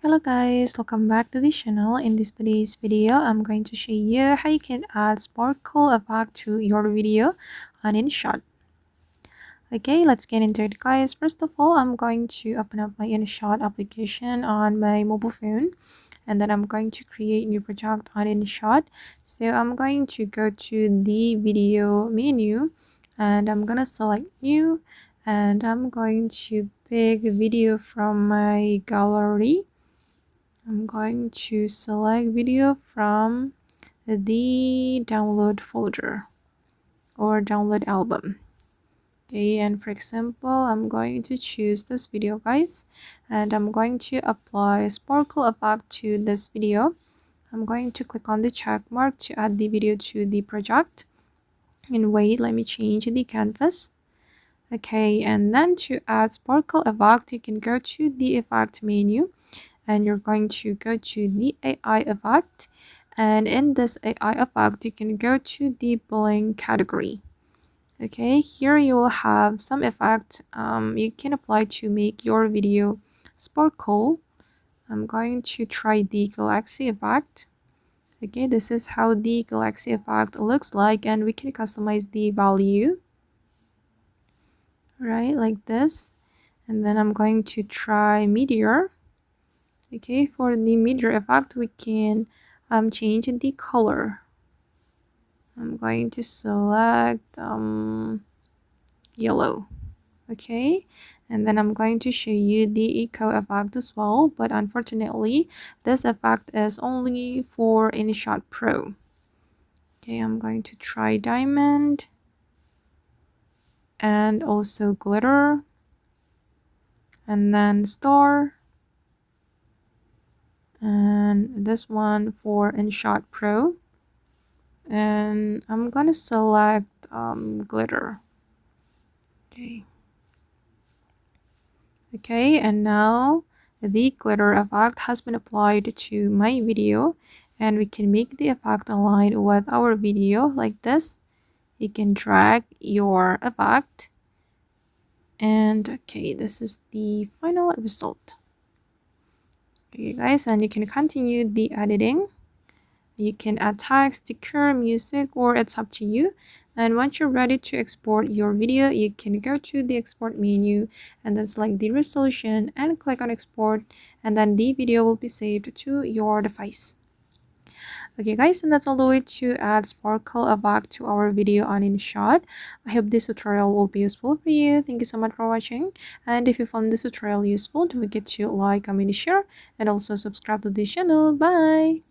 Hello guys, welcome back to the channel. In today's video, I'm going to show you how you can add sparkle effect to your video on InShot. Okay, let's get into it guys. First of all, I'm going to open up my InShot application on my mobile phone, and then I'm going to create new project on InShot. So I'm going to go to the video menu and I'm gonna select new, and I'm going to pick a video from my gallery. I'm going to select video from the download folder or download album. Okay, and for example, I'm going to choose this video guys, and I'm going to apply sparkle effect to this video. I'm going to click on the check mark to add the video to the project. And wait, let me change the canvas. Okay, and then to add sparkle effect, you can go to the effect menu, and you're going to go to the AI effect, and in this AI effect you can go to the blink category. Okay, here you will have some effect you can apply to make your video sparkle. I'm going to try the galaxy effect. Okay, this is how the galaxy effect looks like, and we can customize the value right like this. And then I'm going to try meteor. Okay, for the meteor effect we can change the color. I'm going to select yellow. Okay, and then I'm going to show you the echo effect as well, but unfortunately this effect is only for InShot Pro. Okay, I'm going to try diamond and also glitter and then star, and this one for InShot Pro, and I'm gonna select glitter. Okay, and now the glitter effect has been applied to my video, and we can make the effect align with our video like this. You can drag your effect, and okay, this is the final result. Okay guys, and you can continue the editing. You can add text, sticker, music, or it's up to you. And once you're ready to export your video, you can go to the export menu and then select the resolution and click on export, and then the video will be saved to your device. Okay guys, and that's all the way to add sparkle effect to our video on InShot. I hope this tutorial will be useful for you. Thank you so much for watching, and if you found this tutorial useful, don't forget to like, comment, share, and also subscribe to the channel. Bye!